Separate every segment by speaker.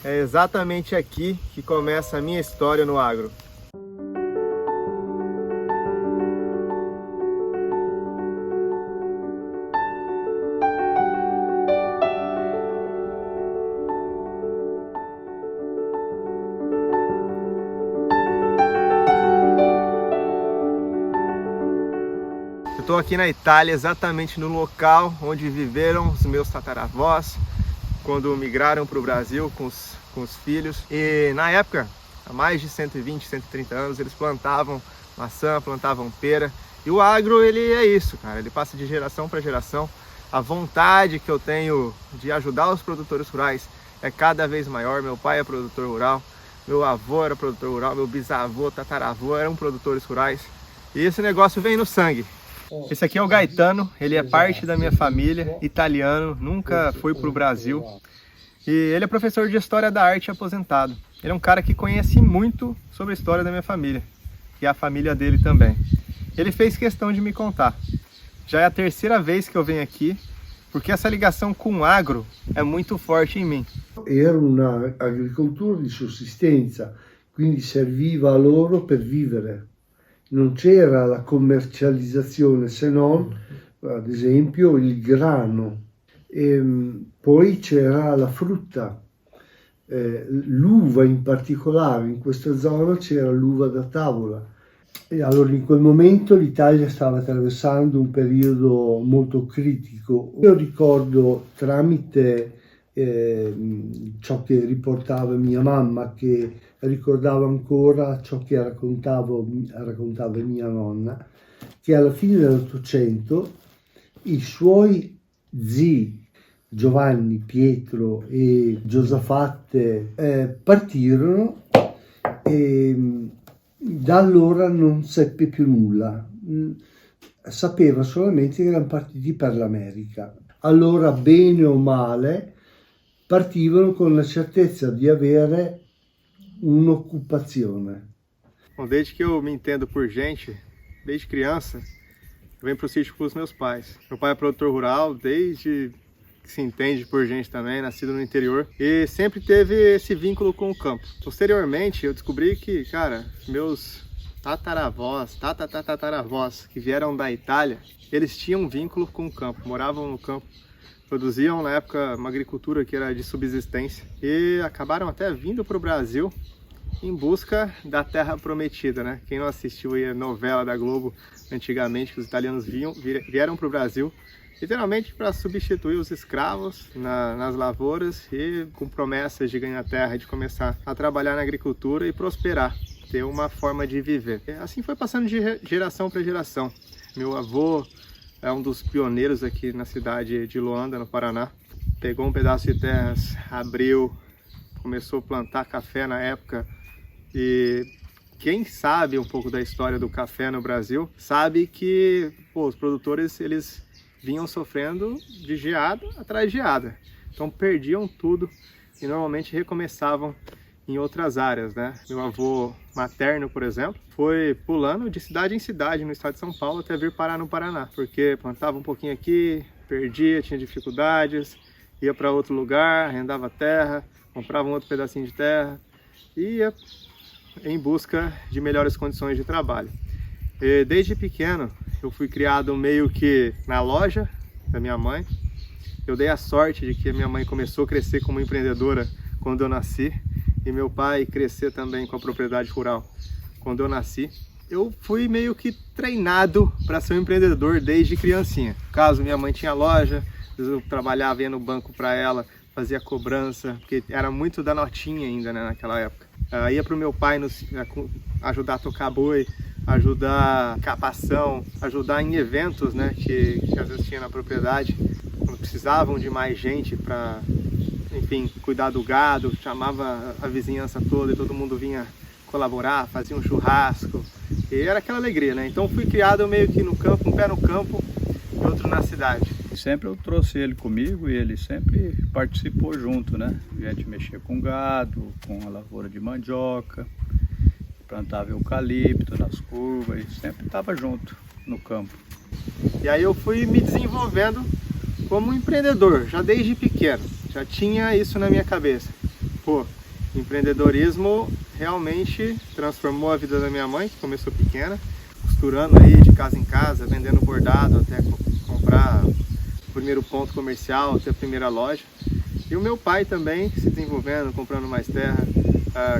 Speaker 1: É exatamente aqui que começa a minha história no agro. Eu estou aqui na Itália, exatamente no local onde viveram os meus tataravós quando migraram para o Brasil com os filhos. E na época, há mais de 120, 130 anos, eles plantavam maçã, plantavam pera. E o agro, ele é isso, cara, ele passa de geração para geração. A vontade que eu tenho de ajudar os produtores rurais é cada vez maior. Meu pai é produtor rural, meu avô era produtor rural, meu bisavô, tataravô eram produtores rurais. E esse negócio vem no sangue. Esse aqui é o Gaetano, ele é parte da minha família, italiano, nunca foi para o Brasil. E ele é professor de História da Arte aposentado. Ele é um cara que conhece muito sobre a história da minha família, e a família dele também. Ele fez questão de me contar. Já é a terceira vez que eu venho aqui, porque essa ligação com o agro é muito forte em mim.
Speaker 2: Era uma agricoltura de sussistenza, quindi serviva a loro per vivere. Non c'era la commercializzazione se non, ad esempio, il grano. Poi c'era la frutta, l'uva in particolare, in questa zona c'era l'uva da tavola. E allora in quel momento l'Italia stava attraversando un periodo molto critico. Io ricordo tramite ciò che riportava mia mamma, che ricordava ancora ciò che raccontava mia nonna, che alla fine dell'Ottocento i suoi zii Giovanni, Pietro e Giosafatte partirono e da allora non seppe più nulla. Sapeva solamente che erano partiti per l'America. Allora, bene o male, partivano con la certezza di avere un'occupazione.
Speaker 1: Bom, desde que eu me entendo por gente, desde criança, eu venho para o sítio com os meus pais. Meu pai é produtor rural, desde que se entende por gente também, nascido no interior, e sempre teve esse vínculo com o campo. Posteriormente, eu descobri que, cara, meus tataravós, tataravós que vieram da Itália, eles tinham um vínculo com o campo, moravam no campo, produziam na época uma agricultura que era de subsistência e acabaram até vindo para o Brasil em busca da terra prometida, né? Quem não assistiu aí a novela da Globo antigamente, que os italianos vieram para o Brasil literalmente para substituir os escravos nas lavouras e com promessas de ganhar terra, de começar a trabalhar na agricultura e prosperar, ter uma forma de viver. E assim foi passando de geração para geração. Meu avô é um dos pioneiros aqui na cidade de Luanda, no Paraná. Pegou um pedaço de terras, abriu, começou a plantar café na época. E quem sabe um pouco da história do café no Brasil, sabe que os produtores eles vinham sofrendo de geada atrás de geada. Então perdiam tudo e normalmente recomeçavam em outras áreas, né? Meu avô materno, por exemplo, foi pulando de cidade em cidade no estado de São Paulo até vir parar no Paraná, porque plantava um pouquinho aqui, perdia, tinha dificuldades, ia para outro lugar, arrendava terra, comprava um outro pedacinho de terra e ia em busca de melhores condições de trabalho. E desde pequeno eu fui criado meio que na loja da minha mãe. Eu dei a sorte de que a minha mãe começou a crescer como empreendedora quando eu nasci e meu pai crescer também com a propriedade rural quando eu nasci. Eu fui meio que treinado para ser um empreendedor desde criancinha. No caso, minha mãe tinha loja, eu trabalhava, ia no banco para ela, fazia cobrança, porque era muito da notinha ainda, né, naquela época. Ia para o meu pai ajudar a tocar boi, ajudar capação, ajudar em eventos, né, que às vezes tinha na propriedade, quando precisavam de mais gente para, enfim, cuidar do gado, chamava a vizinhança toda e todo mundo vinha colaborar, fazia um churrasco, e era aquela alegria, né? Então fui criado meio que no campo, um pé no campo e outro na cidade.
Speaker 3: Sempre eu trouxe ele comigo e ele sempre participou junto, né? A gente mexia com gado, com a lavoura de mandioca, plantava eucalipto nas curvas e sempre estava junto no campo.
Speaker 1: E aí eu fui me desenvolvendo como empreendedor, já desde pequeno, já tinha isso na minha cabeça. Pô, empreendedorismo realmente transformou a vida da minha mãe, que começou pequena, costurando aí de casa em casa, vendendo bordado até comprar o primeiro ponto comercial, até a primeira loja. E o meu pai também se desenvolvendo, comprando mais terra,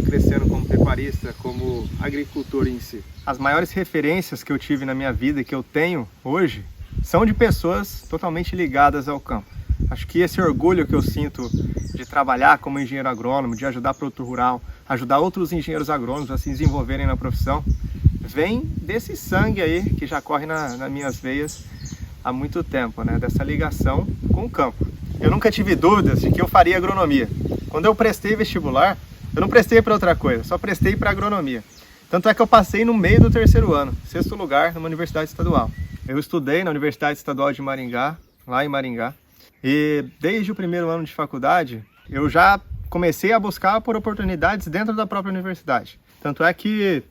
Speaker 1: crescendo como pecuarista, como agricultor em si. As maiores referências que eu tive na minha vida e que eu tenho hoje são de pessoas totalmente ligadas ao campo. Acho que esse orgulho que eu sinto de trabalhar como engenheiro agrônomo, de ajudar produtor rural, ajudar outros engenheiros agrônomos a se desenvolverem na profissão, vem desse sangue aí que já corre nas minhas veias há muito tempo, né? Dessa ligação com o campo. Eu nunca tive dúvidas de que eu faria agronomia. Quando eu prestei vestibular, eu não prestei para outra coisa, só prestei para agronomia. Tanto é que eu passei no meio do terceiro ano, 6º lugar numa universidade estadual. Eu estudei na Universidade Estadual de Maringá, lá em Maringá, e desde o primeiro ano de faculdade, eu já comecei a buscar por oportunidades dentro da própria universidade. Tanto é que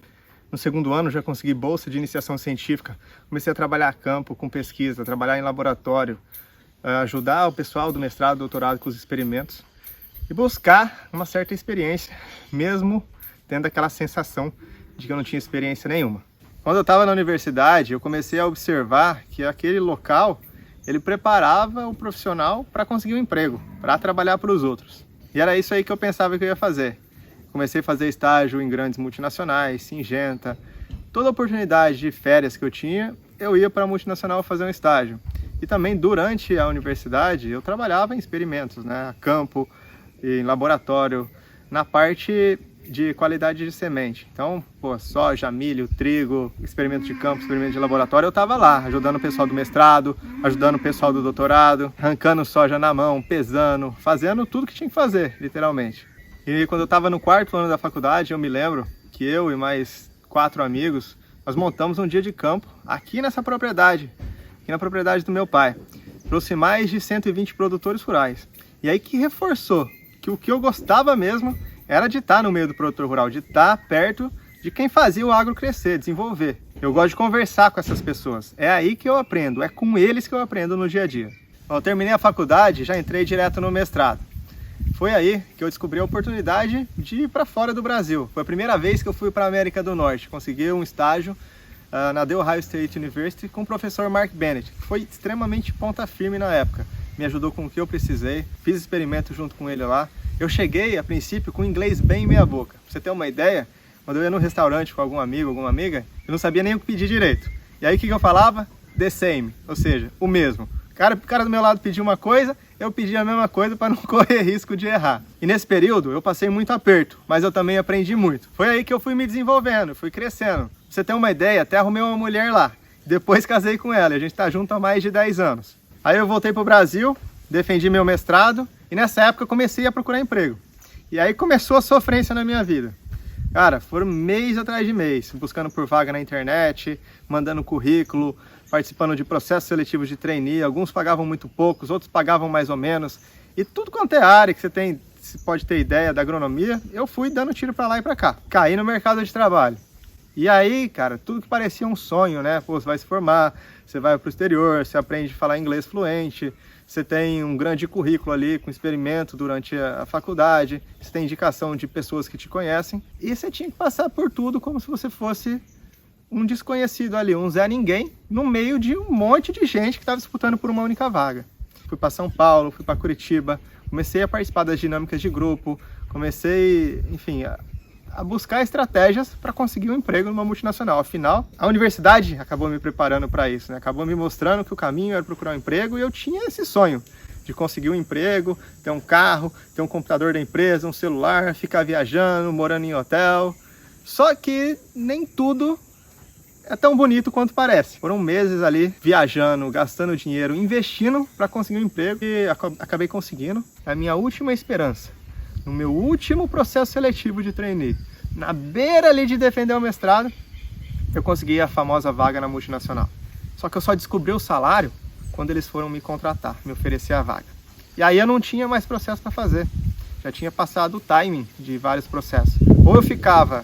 Speaker 1: no 2º ano já consegui bolsa de iniciação científica, comecei a trabalhar a campo com pesquisa, trabalhar em laboratório, ajudar o pessoal do mestrado, doutorado com os experimentos e buscar uma certa experiência, mesmo tendo aquela sensação de que eu não tinha experiência nenhuma. Quando eu estava na universidade, eu comecei a observar que aquele local, ele preparava o profissional para conseguir um emprego, para trabalhar para os outros. E era isso aí que eu pensava que eu ia fazer. Comecei a fazer estágio em grandes multinacionais, Syngenta. Toda oportunidade de férias que eu tinha, eu ia para a multinacional fazer um estágio. E também durante a universidade, eu trabalhava em experimentos, né? A campo, em laboratório, na parte de qualidade de semente. Então, pô, soja, milho, trigo, experimento de campo, experimento de laboratório, eu estava lá, ajudando o pessoal do mestrado, ajudando o pessoal do doutorado, arrancando soja na mão, pesando, fazendo tudo que tinha que fazer, literalmente. E quando eu estava no 4º ano da faculdade, eu me lembro que eu e mais 4 amigos, nós montamos um dia de campo aqui nessa propriedade, aqui na propriedade do meu pai. Trouxe mais de 120 produtores rurais. E aí que reforçou que o que eu gostava mesmo era de estar no meio do produtor rural, de estar perto de quem fazia o agro crescer, desenvolver. Eu gosto de conversar com essas pessoas. É aí que eu aprendo, é com eles que eu aprendo no dia a dia. Quando eu terminei a faculdade, já entrei direto no mestrado. Foi aí que eu descobri a oportunidade de ir para fora do Brasil. Foi a primeira vez que eu fui para a América do Norte. Consegui um estágio na The Ohio State University com o professor Mark Bennett, que foi extremamente ponta firme na época. Me ajudou com o que eu precisei, fiz experimento junto com ele lá. Eu cheguei, a princípio, com inglês bem meia boca. Pra você ter uma ideia, quando eu ia no restaurante com algum amigo, alguma amiga, eu não sabia nem o que pedir direito. E aí o que eu falava? The same, ou seja, o mesmo. O cara do meu lado pediu uma coisa, eu pedi a mesma coisa para não correr risco de errar. E nesse período eu passei muito aperto, mas eu também aprendi muito. Foi aí que eu fui me desenvolvendo, fui crescendo. Pra você ter uma ideia, até arrumei uma mulher lá. Depois casei com ela, a gente tá junto há mais de 10 anos. Aí eu voltei pro Brasil, defendi meu mestrado e nessa época eu comecei a procurar emprego. E aí começou a sofrência na minha vida. Cara, foram mês atrás de mês, buscando por vaga na internet, mandando currículo, participando de processos seletivos de trainee. Alguns pagavam muito poucos, outros pagavam mais ou menos. E tudo quanto é área que você pode ter ideia da agronomia, eu fui dando tiro pra lá e pra cá. Caí no mercado de trabalho. E aí, cara, tudo que parecia um sonho, né? Pô, você vai se formar, você vai pro exterior, você aprende a falar inglês fluente, você tem um grande currículo ali com experimento durante a faculdade, você tem indicação de pessoas que te conhecem, e você tinha que passar por tudo como se você fosse um desconhecido ali, um Zé Ninguém, no meio de um monte de gente que estava disputando por uma única vaga. Fui para São Paulo, fui para Curitiba, comecei a participar das dinâmicas de grupo, comecei, enfim, a buscar estratégias para conseguir um emprego numa multinacional. Afinal, a universidade acabou me preparando para isso, né? Acabou me mostrando que o caminho era procurar um emprego e eu tinha esse sonho de conseguir um emprego, ter um carro, ter um computador da empresa, um celular, ficar viajando, morando em hotel. Só que nem tudo é tão bonito quanto parece. Foram meses ali viajando, gastando dinheiro, investindo para conseguir um emprego e acabei conseguindo. É a minha última esperança. No meu último processo seletivo de trainee, na beira ali de defender o mestrado, eu consegui a famosa vaga na multinacional. Só que eu só descobri o salário quando eles foram me contratar, me oferecer a vaga. E aí eu não tinha mais processo para fazer. Já tinha passado o timing de vários processos. Ou eu ficava,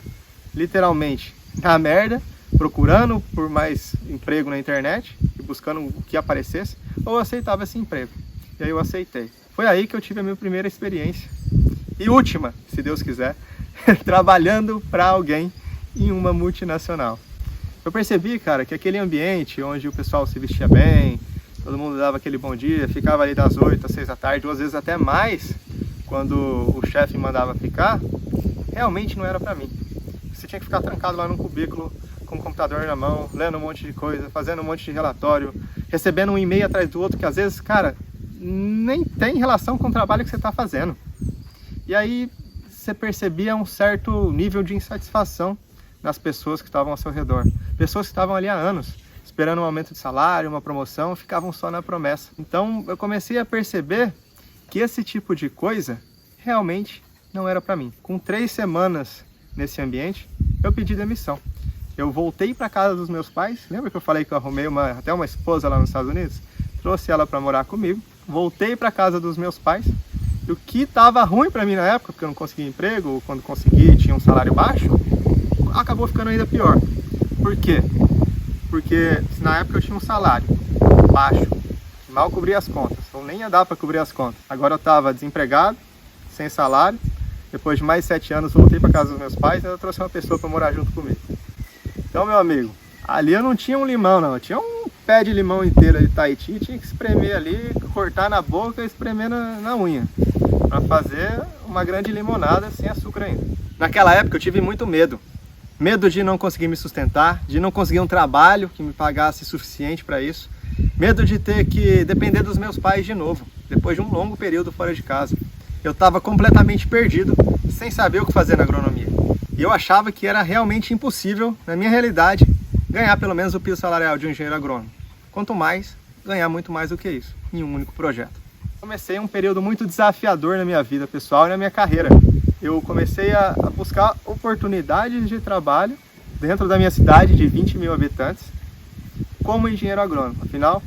Speaker 1: literalmente, na merda, procurando por mais emprego na internet e buscando o que aparecesse, ou eu aceitava esse emprego. E aí eu aceitei. Foi aí que eu tive a minha primeira experiência e última, se Deus quiser, trabalhando para alguém em uma multinacional. Eu percebi, cara, que aquele ambiente onde o pessoal se vestia bem, todo mundo dava aquele bom dia, ficava ali das 8 às 6 da tarde, ou às vezes até mais, quando o chefe mandava ficar, realmente não era para mim. Você tinha que ficar trancado lá num cubículo, com o computador na mão, lendo um monte de coisa, fazendo um monte de relatório, recebendo um e-mail atrás do outro, que às vezes, cara, nem tem relação com o trabalho que você está fazendo. E aí você percebia um certo nível de insatisfação nas pessoas que estavam ao seu redor. Pessoas que estavam ali há anos, esperando um aumento de salário, uma promoção, ficavam só na promessa. Então eu comecei a perceber que esse tipo de coisa realmente não era para mim. Com 3 semanas nesse ambiente, eu pedi demissão. Eu voltei para casa dos meus pais. Lembra que eu falei que eu arrumei até uma esposa lá nos Estados Unidos? Trouxe ela para morar comigo. Voltei para casa dos meus pais. E o que estava ruim para mim na época, porque eu não conseguia emprego, ou quando consegui tinha um salário baixo, acabou ficando ainda pior. Por quê? Porque na época eu tinha um salário baixo, mal cobria as contas, ou nem ia dar para cobrir as contas. Agora eu estava desempregado, sem salário. Depois de mais 7 anos voltei para casa dos meus pais e eu trouxe uma pessoa para morar junto comigo. Então, meu amigo, ali eu não tinha um limão, não. Eu tinha um pé de limão inteiro de Tahiti, tinha que espremer ali, cortar na boca e espremer na unha, para fazer uma grande limonada sem açúcar ainda. Naquela época eu tive muito medo. Medo de não conseguir me sustentar, de não conseguir um trabalho que me pagasse suficiente para isso. Medo de ter que depender dos meus pais de novo, depois de um longo período fora de casa. Eu estava completamente perdido, sem saber o que fazer na agronomia. E eu achava que era realmente impossível, na minha realidade, ganhar pelo menos o piso salarial de um engenheiro agrônomo. Quanto mais, ganhar muito mais do que isso, em um único projeto. Comecei um período muito desafiador na minha vida pessoal e na minha carreira. Eu comecei a buscar oportunidades de trabalho dentro da minha cidade de 20 mil habitantes como engenheiro agrônomo. Afinal,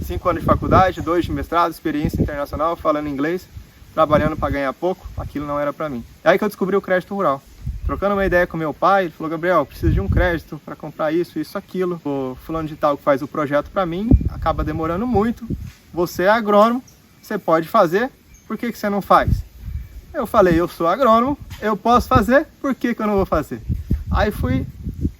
Speaker 1: 5 anos de faculdade, 2 de mestrado, experiência internacional, falando inglês, trabalhando para ganhar pouco, aquilo não era para mim. É aí que eu descobri o crédito rural. Trocando uma ideia com meu pai, ele falou: Gabriel, preciso de um crédito para comprar isso, isso, aquilo. O fulano de tal que faz o projeto para mim, acaba demorando muito. Você é agrônomo, você pode fazer, por que você não faz? Eu falei: eu sou agrônomo, eu posso fazer, por que eu não vou fazer? Aí fui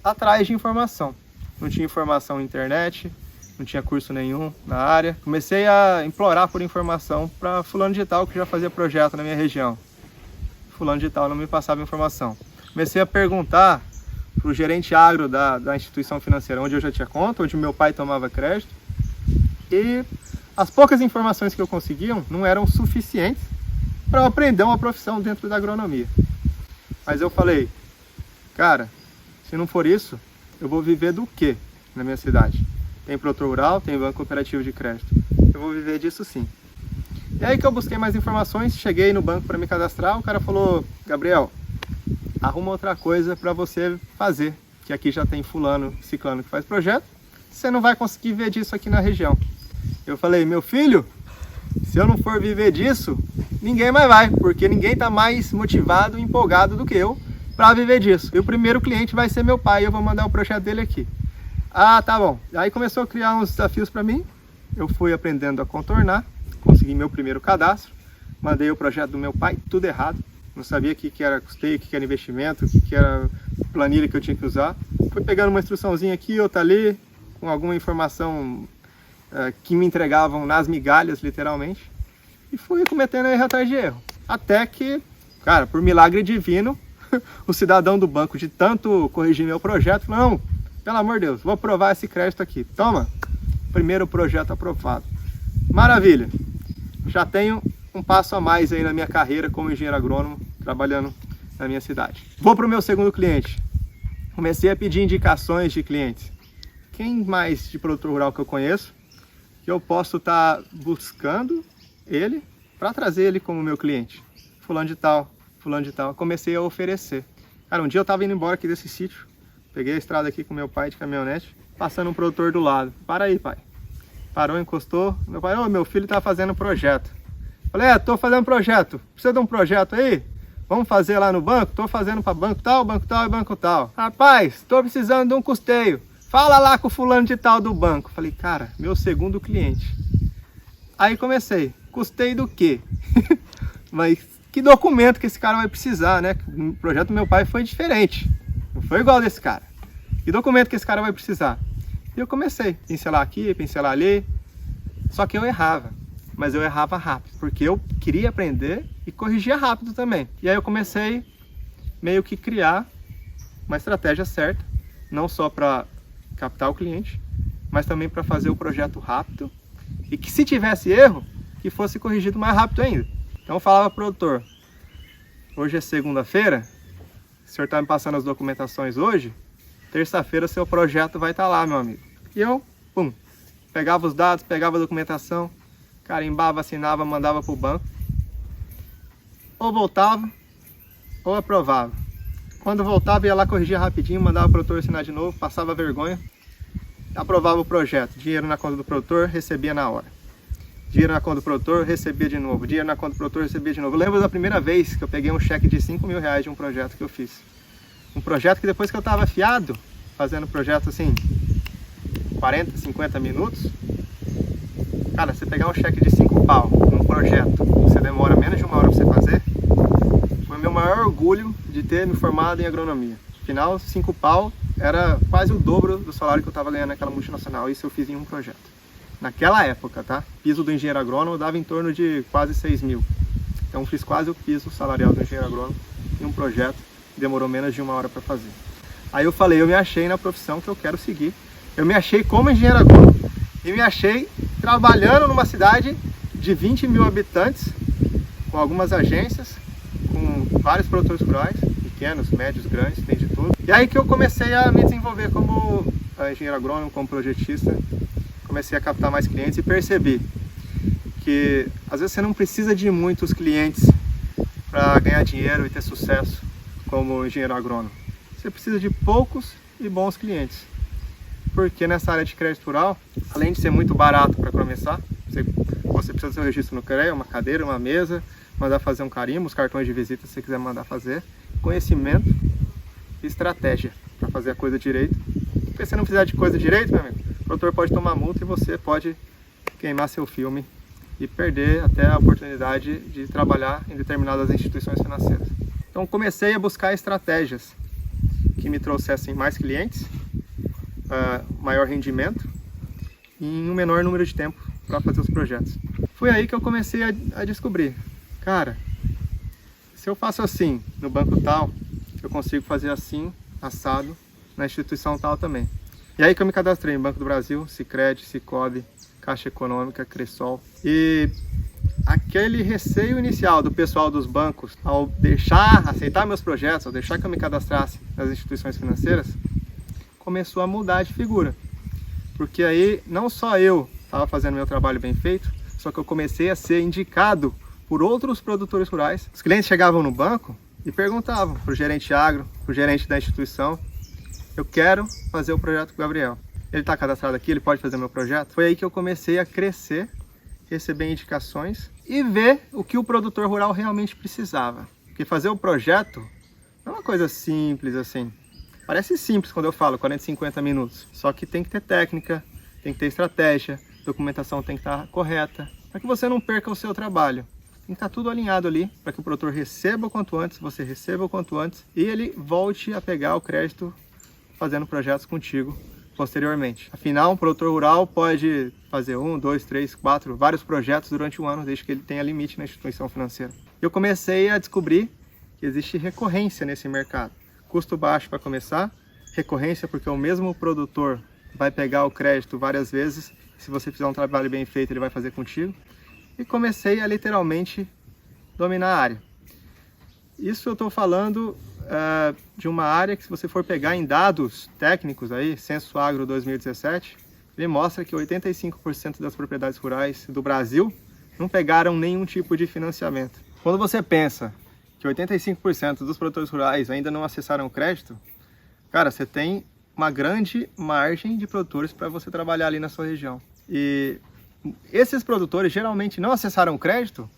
Speaker 1: atrás de informação. Não tinha informação na internet, não tinha curso nenhum na área. Comecei a implorar por informação para fulano de tal que já fazia projeto na minha região. Fulano de tal não me passava informação. Comecei a perguntar para o gerente agro da instituição financeira onde eu já tinha conta, onde meu pai tomava crédito. E as poucas informações que eu conseguia não eram suficientes para eu aprender uma profissão dentro da agronomia. Mas eu falei: cara, se não for isso, eu vou viver do quê na minha cidade? Tem produtor rural, tem banco cooperativo de crédito. Eu vou viver disso sim. E aí que eu busquei mais informações, cheguei no banco para me cadastrar, o cara falou: Gabriel, arruma outra coisa para você fazer, que aqui já tem fulano, ciclano que faz projeto, você não vai conseguir ver disso aqui na região. Eu falei: meu filho, se eu não for viver disso, ninguém mais vai, porque ninguém está mais motivado e empolgado do que eu para viver disso. E o primeiro cliente vai ser meu pai, eu vou mandar o projeto dele aqui. Ah, tá bom. Aí começou a criar uns desafios para mim, eu fui aprendendo a contornar, consegui meu primeiro cadastro, mandei o projeto do meu pai, tudo errado. Não sabia o que era custeio, o que era investimento, o que era planilha que eu tinha que usar. Fui pegando uma instruçãozinha aqui, outra ali, com alguma informação que me entregavam nas migalhas, literalmente. E fui cometendo erro atrás de erro. Até que, cara, por milagre divino, o cidadão do banco, de tanto corrigir meu projeto, falou: não, pelo amor de Deus, vou aprovar esse crédito aqui. Toma, primeiro projeto aprovado. Maravilha! Já tenho um passo a mais aí na minha carreira como engenheiro agrônomo, trabalhando na minha cidade. Vou para o meu segundo cliente. Comecei a pedir indicações de clientes. Quem mais de produtor rural que eu conheço, que eu posso estar buscando ele para trazer ele como meu cliente? Fulano de tal, fulano de tal. Comecei a oferecer. Cara, um dia eu estava indo embora aqui desse sítio, peguei a estrada aqui com meu pai de caminhonete, passando um produtor do lado. Para aí, pai. Parou, encostou. Meu pai: ô, meu filho tá fazendo um projeto. Falei: tô fazendo projeto. Precisa de um projeto aí? Vamos fazer lá no banco? Tô fazendo para banco tal e banco tal. Rapaz, tô precisando de um custeio. Fala lá com o fulano de tal do banco. Falei: cara, meu segundo cliente. Aí comecei: custeio do quê? Mas que documento que esse cara vai precisar, né? O projeto do meu pai foi diferente, não foi igual desse cara. Que documento que esse cara vai precisar? E eu comecei a pincelar aqui, pincelar ali, só que eu errava, mas eu errava rápido, porque eu queria aprender e corrigia rápido também. E aí eu comecei meio que criar uma estratégia certa, não só para captar o cliente, mas também para fazer o projeto rápido e que se tivesse erro, que fosse corrigido mais rápido ainda. Então eu falava pro produtor, hoje é segunda-feira, o senhor está me passando as documentações hoje, terça-feira seu projeto vai estar lá, meu amigo. E eu, pum, pegava os dados, pegava a documentação, carimbava, assinava, mandava pro banco. Ou voltava, ou aprovava. Quando voltava, ia lá, corrigia rapidinho, mandava o produtor assinar de novo, passava vergonha, aprovava o projeto. Dinheiro na conta do produtor, recebia na hora. Dinheiro na conta do produtor, recebia de novo. Dinheiro na conta do produtor, recebia de novo. Eu lembro da primeira vez que eu peguei um cheque de 5 mil reais de um projeto que eu fiz. Um projeto que depois que eu estava afiado, fazendo projeto assim, 40, 50 minutos, cara, você pegar um cheque de 5 pau num projeto, você demora menos de 1 hora para você fazer, foi o meu maior orgulho de ter me formado em agronomia. Afinal, 5 pau era quase o dobro do salário que eu estava ganhando naquela multinacional, isso eu fiz em um projeto. Naquela época, tá? Piso do engenheiro agrônomo dava em torno de quase 6 mil. Então fiz quase o piso salarial do engenheiro agrônomo em um projeto que demorou menos de 1 hora para fazer. Aí eu falei, eu me achei na profissão que eu quero seguir. Eu me achei como engenheiro agrônomo e me achei trabalhando numa cidade de 20 mil habitantes, com algumas agências, com vários produtores rurais, pequenos, médios, grandes, tem de tudo. E aí que eu comecei a me desenvolver como engenheiro agrônomo, como projetista, comecei a captar mais clientes e percebi que às vezes você não precisa de muitos clientes para ganhar dinheiro e ter sucesso como engenheiro agrônomo. Você precisa de poucos e bons clientes. Porque nessa área de crédito rural, além de ser muito barato para começar, você precisa do seu registro no CREA, uma cadeira, uma mesa, mandar fazer um carimbo, os cartões de visita se você quiser mandar fazer, conhecimento e estratégia para fazer a coisa direito. Porque se você não fizer de coisa direito, meu amigo, o produtor pode tomar multa e você pode queimar seu filme e perder até a oportunidade de trabalhar em determinadas instituições financeiras. Então comecei a buscar estratégias que me trouxessem mais clientes, maior rendimento e em um menor número de tempo para fazer os projetos. Foi aí que eu comecei a descobrir, cara, se eu faço assim no banco tal, eu consigo fazer assim, assado, na instituição tal também. E aí que eu me cadastrei em Banco do Brasil, Sicredi, Cicobi, Caixa Econômica, Cressol. E aquele receio inicial do pessoal dos bancos, ao aceitar meus projetos, ao deixar que eu me cadastrasse nas instituições financeiras, começou a mudar de figura. Porque aí não só eu estava fazendo meu trabalho bem feito, só que eu comecei a ser indicado por outros produtores rurais. Os clientes chegavam no banco e perguntavam para o gerente agro, para o gerente da instituição, eu quero fazer o projeto com o Gabriel. Ele está cadastrado aqui, ele pode fazer meu projeto? Foi aí que eu comecei a crescer, receber indicações e ver o que o produtor rural realmente precisava. Porque fazer o projeto não é uma coisa simples assim. Parece simples quando eu falo 40, 50 minutos. Só que tem que ter técnica, tem que ter estratégia, documentação tem que estar correta, para que você não perca o seu trabalho. Tem que estar tudo alinhado ali, para que o produtor receba o quanto antes, você receba o quanto antes, e ele volte a pegar o crédito fazendo projetos contigo posteriormente. Afinal, um produtor rural pode fazer 1, 2, 3, 4, vários projetos durante um ano, desde que ele tenha limite na instituição financeira. Eu comecei a descobrir que existe recorrência nesse mercado. Custo baixo para começar, recorrência porque o mesmo produtor vai pegar o crédito várias vezes, se você fizer um trabalho bem feito ele vai fazer contigo. E comecei a literalmente dominar a área. Isso eu estou falando de uma área que, se você for pegar em dados técnicos aí, Censo Agro 2017, ele mostra que 85% das propriedades rurais do Brasil não pegaram nenhum tipo de financiamento. Quando você pensa que 85% dos produtores rurais ainda não acessaram o crédito, cara, você tem uma grande margem de produtores para você trabalhar ali na sua região. E esses produtores geralmente não acessaram o crédito,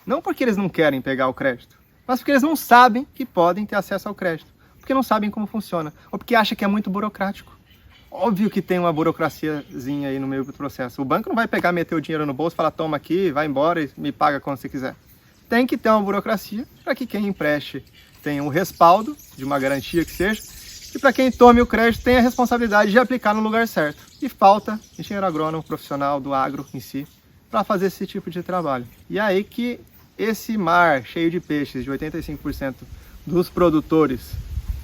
Speaker 1: não porque eles não querem pegar o crédito, mas porque eles não sabem que podem ter acesso ao crédito, porque não sabem como funciona, ou porque acham que é muito burocrático. Óbvio que tem uma burocraciazinha aí no meio do processo. O banco não vai pegar, meter o dinheiro no bolso, falar, toma aqui, vai embora e me paga quando você quiser. tem que ter uma burocracia para que quem empreste tenha um respaldo de uma garantia que seja, e para quem tome o crédito tenha a responsabilidade de aplicar no lugar certo. E falta engenheiro agrônomo, profissional do agro em si, para fazer esse tipo de trabalho. E é aí que esse mar cheio de peixes, de 85% dos produtores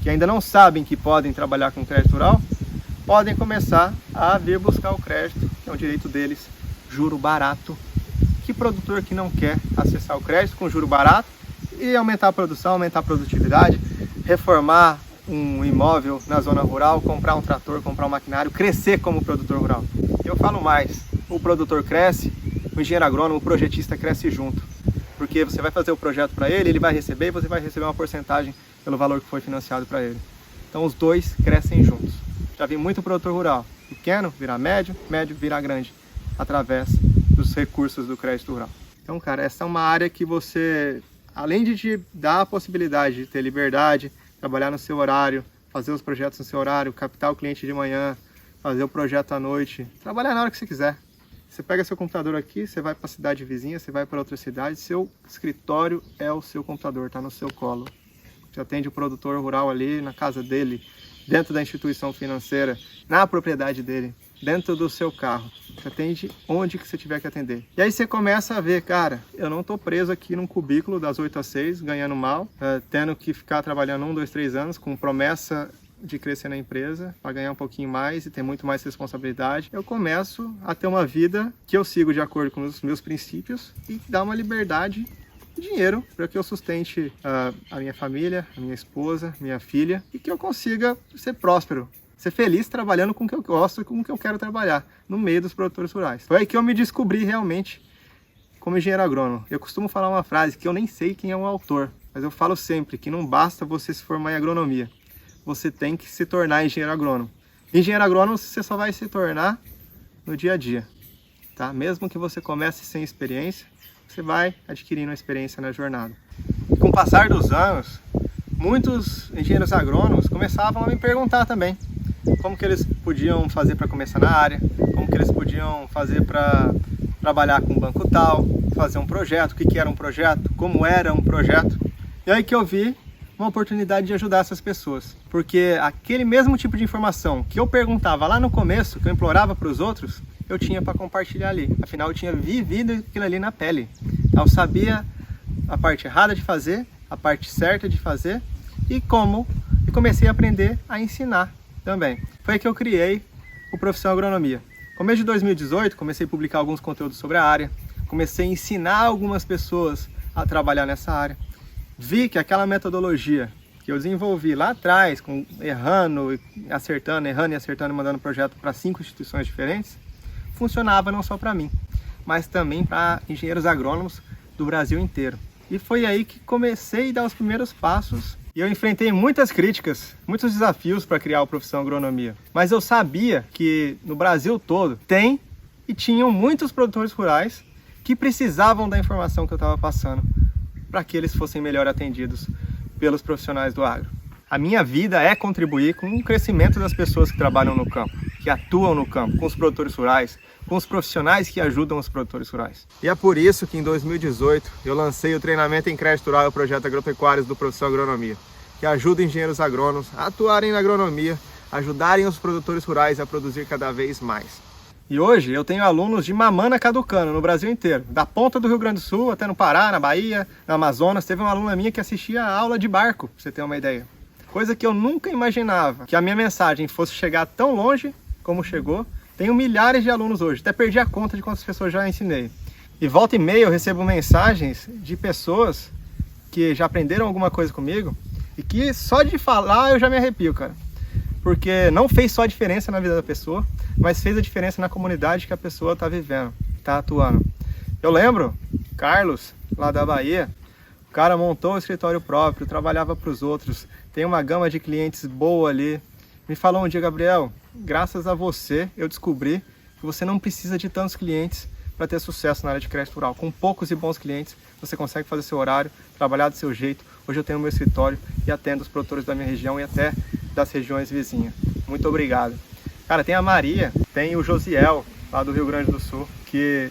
Speaker 1: que ainda não sabem que podem trabalhar com crédito rural, podem começar a vir buscar o crédito, que é um direito deles, juro barato. Que produtor que não quer acessar o crédito com juro barato e aumentar a produção, aumentar a produtividade, reformar um imóvel na zona rural, comprar um trator, comprar um maquinário, crescer como produtor rural. Eu falo mais, o produtor cresce, o engenheiro agrônomo, o projetista cresce junto. Porque você vai fazer o projeto para ele, ele vai receber e você vai receber uma porcentagem pelo valor que foi financiado para ele. Então os dois crescem juntos. Já vi muito produtor rural, pequeno virar médio, médio virar grande, através dos recursos do crédito rural. Então, cara, essa é uma área que você, além de te dar a possibilidade de ter liberdade, trabalhar no seu horário, fazer os projetos no seu horário, captar o cliente de manhã, fazer o projeto à noite, trabalhar na hora que você quiser. Você pega seu computador aqui, você vai para a cidade vizinha, você vai para outra cidade, seu escritório é o seu computador, está no seu colo. Você atende o produtor rural ali na casa dele, dentro da instituição financeira, na propriedade dele, dentro do seu carro. Você atende onde que você tiver que atender. E aí você começa a ver, cara, eu não estou preso aqui num cubículo das 8 às 6, ganhando mal, tendo que ficar trabalhando 1, 2, 3 anos com promessa de crescer na empresa, para ganhar um pouquinho mais e ter muito mais responsabilidade. Eu começo a ter uma vida que eu sigo de acordo com os meus princípios e dá uma liberdade, dinheiro, para que eu sustente a minha família, a minha esposa, minha filha, e que eu consiga ser próspero, ser feliz trabalhando com o que eu gosto e com o que eu quero trabalhar, no meio dos produtores rurais. Foi aí que eu me descobri realmente como engenheiro agrônomo. Eu costumo falar uma frase que eu nem sei quem é o autor, mas eu falo sempre que não basta você se formar em agronomia, você tem que se tornar engenheiro agrônomo. Engenheiro agrônomo você só vai se tornar no dia a dia, tá? Mesmo que você comece sem experiência, você vai adquirindo experiência na jornada. E com o passar dos anos, muitos engenheiros agrônomos começavam a me perguntar também como que eles podiam fazer para começar na área, como que eles podiam fazer para trabalhar com um banco tal, fazer um projeto, o que era um projeto, como era um projeto. E aí que eu vi uma oportunidade de ajudar essas pessoas, porque aquele mesmo tipo de informação que eu perguntava lá no começo, que eu implorava para os outros, eu tinha para compartilhar ali. Afinal, eu tinha vivido aquilo ali na pele. Eu sabia a parte errada de fazer, a parte certa de fazer e comecei a aprender a ensinar também. Foi aí que eu criei o Profissão Agronomia. No começo de 2018, comecei a publicar alguns conteúdos sobre a área, comecei a ensinar algumas pessoas a trabalhar nessa área. Vi que aquela metodologia que eu desenvolvi lá atrás, errando e acertando, mandando projeto para 5 instituições diferentes, funcionava não só para mim, mas também para engenheiros agrônomos do Brasil inteiro. E foi aí que comecei a dar os primeiros passos. E eu enfrentei muitas críticas, muitos desafios para criar a Profissão Agronomia. Mas eu sabia que no Brasil todo tinham muitos produtores rurais que precisavam da informação que eu estava passando, para que eles fossem melhor atendidos pelos profissionais do agro. A minha vida é contribuir com o crescimento das pessoas que trabalham no campo, que atuam no campo, com os produtores rurais, com os profissionais que ajudam os produtores rurais. E é por isso que em 2018 eu lancei o treinamento em crédito rural e o projeto Agropecuários do Profissão Agronomia, que ajuda engenheiros agrônomos a atuarem na agronomia, ajudarem os produtores rurais a produzir cada vez mais. E hoje eu tenho alunos de mamana caducano no Brasil inteiro, da ponta do Rio Grande do Sul até no Pará, na Bahia, no Amazonas. Teve uma aluna minha que assistia a aula de barco, pra você ter uma ideia. Coisa que eu nunca imaginava, que a minha mensagem fosse chegar tão longe como chegou. Tenho milhares de alunos hoje, até perdi a conta de quantas pessoas já ensinei. E volta e meia eu recebo mensagens de pessoas que já aprenderam alguma coisa comigo e que só de falar eu já me arrepio, cara. Porque não fez só a diferença na vida da pessoa, mas fez a diferença na comunidade que a pessoa está vivendo, está atuando. Eu lembro, Carlos, lá da Bahia, o cara montou um escritório próprio, trabalhava para os outros, tem uma gama de clientes boa ali. Me falou um dia, Gabriel, graças a você eu descobri que você não precisa de tantos clientes para ter sucesso na área de crédito rural. Com poucos e bons clientes, você consegue fazer seu horário, trabalhar do seu jeito. Hoje eu tenho meu escritório e atendo os produtores da minha região e até das regiões vizinhas. Muito obrigado. Cara, tem a Maria, tem o Josiel, lá do Rio Grande do Sul, que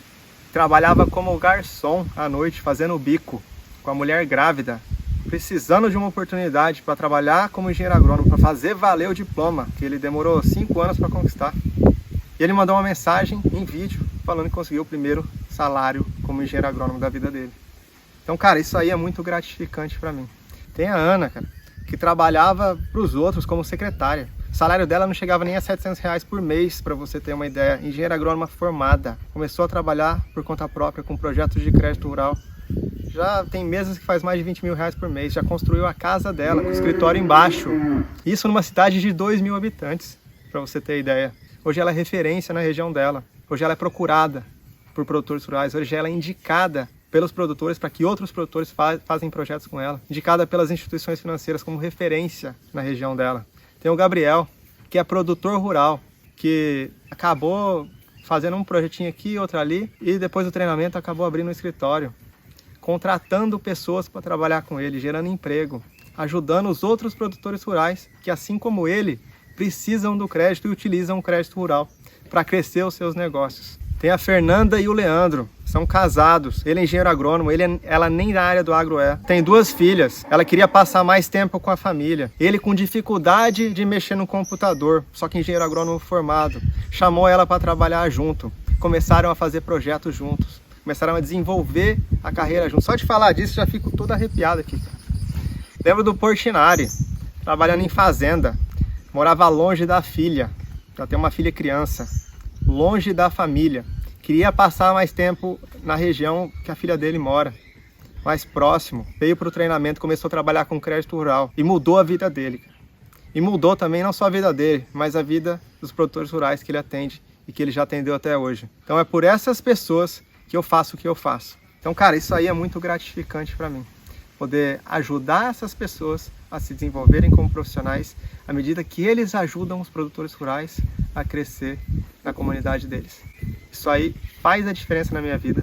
Speaker 1: trabalhava como garçom à noite, fazendo bico. com a mulher grávida, precisando de uma oportunidade para trabalhar como engenheiro agrônomo, para fazer valer o diploma, que ele demorou 5 anos para conquistar. E ele mandou uma mensagem em vídeo falando que conseguiu o primeiro salário como engenheiro agrônomo da vida dele. Então, cara, isso aí é muito gratificante para mim. Tem a Ana, cara, que trabalhava para os outros como secretária. O salário dela não chegava nem a R$700 por mês, para você ter uma ideia. Engenheira agrônoma formada. Começou a trabalhar por conta própria com projetos de crédito rural. Já tem meses que faz mais de R$20 mil por mês. Já construiu a casa dela, com o escritório embaixo. Isso numa cidade de 2.000 habitantes, para você ter ideia. Hoje ela é referência na região dela. Hoje ela é procurada por produtores rurais. Hoje ela é indicada pelos produtores para que outros produtores fazem projetos com ela. Indicada pelas instituições financeiras como referência na região dela. Tem o Gabriel, que é produtor rural, que acabou fazendo um projetinho aqui, outro ali, e depois do treinamento acabou abrindo um escritório, contratando pessoas para trabalhar com ele, gerando emprego, ajudando os outros produtores rurais, que assim como ele, precisam do crédito e utilizam o crédito rural para crescer os seus negócios. Tem a Fernanda e o Leandro, são casados, ele é engenheiro agrônomo, ela nem da área do agro é. Tem 2 filhas, ela queria passar mais tempo com a família. Ele com dificuldade de mexer no computador, só que engenheiro agrônomo formado. Chamou ela para trabalhar junto, começaram a fazer projetos juntos, começaram a desenvolver a carreira juntos. Só de falar disso já fico todo arrepiado aqui. Lembro do Portinari, trabalhando em fazenda, morava longe da filha, já tem uma filha criança, longe da família. Queria passar mais tempo na região que a filha dele mora, mais próximo. Veio para o treinamento, começou a trabalhar com crédito rural e mudou a vida dele. E mudou também não só a vida dele, mas a vida dos produtores rurais que ele atende e que ele já atendeu até hoje. Então é por essas pessoas que eu faço o que eu faço. Então, cara, isso aí é muito gratificante para mim. Poder ajudar essas pessoas a se desenvolverem como profissionais à medida que eles ajudam os produtores rurais a crescer na comunidade deles. Isso aí faz a diferença na minha vida,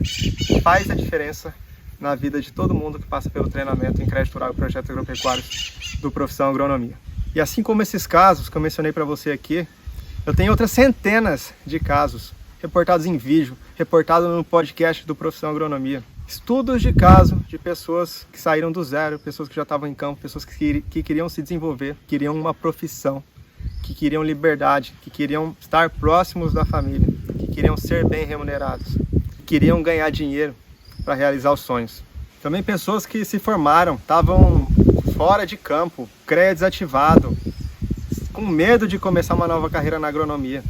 Speaker 1: faz a diferença na vida de todo mundo que passa pelo treinamento em crédito rural e projetos agropecuários do Profissão Agronomia. E assim como esses casos que eu mencionei para você aqui, eu tenho outras centenas de casos reportados em vídeo, reportados no podcast do Profissão Agronomia. Estudos de caso de pessoas que saíram do zero, pessoas que já estavam em campo, pessoas que queriam se desenvolver, queriam uma profissão, que queriam liberdade, que queriam estar próximos da família, que queriam ser bem remunerados, que queriam ganhar dinheiro para realizar os sonhos. Também pessoas que se formaram, estavam fora de campo, CREA desativado, com medo de começar uma nova carreira na agronomia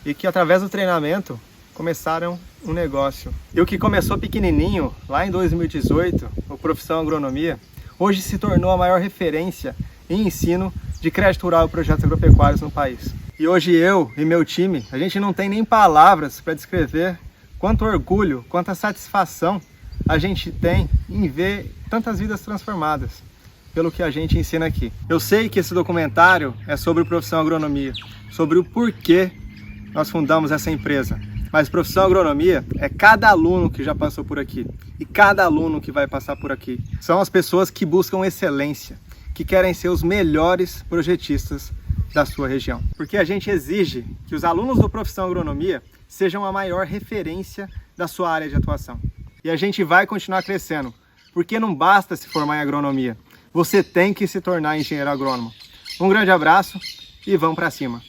Speaker 1: e que através do treinamento começaram um negócio. E o que começou pequenininho, lá em 2018, o Profissão Agronomia, hoje se tornou a maior referência em ensino de crédito rural e projetos agropecuários no país. E hoje eu e meu time, a gente não tem nem palavras para descrever quanto orgulho, quanta satisfação a gente tem em ver tantas vidas transformadas pelo que a gente ensina aqui. Eu sei que esse documentário é sobre o Profissão Agronomia, sobre o porquê nós fundamos essa empresa. Mas Profissão Agronomia é cada aluno que já passou por aqui e cada aluno que vai passar por aqui. São as pessoas que buscam excelência, que querem ser os melhores projetistas da sua região. Porque a gente exige que os alunos do Profissão Agronomia sejam a maior referência da sua área de atuação. E a gente vai continuar crescendo, porque não basta se formar em agronomia, você tem que se tornar engenheiro agrônomo. Um grande abraço e vamos para cima!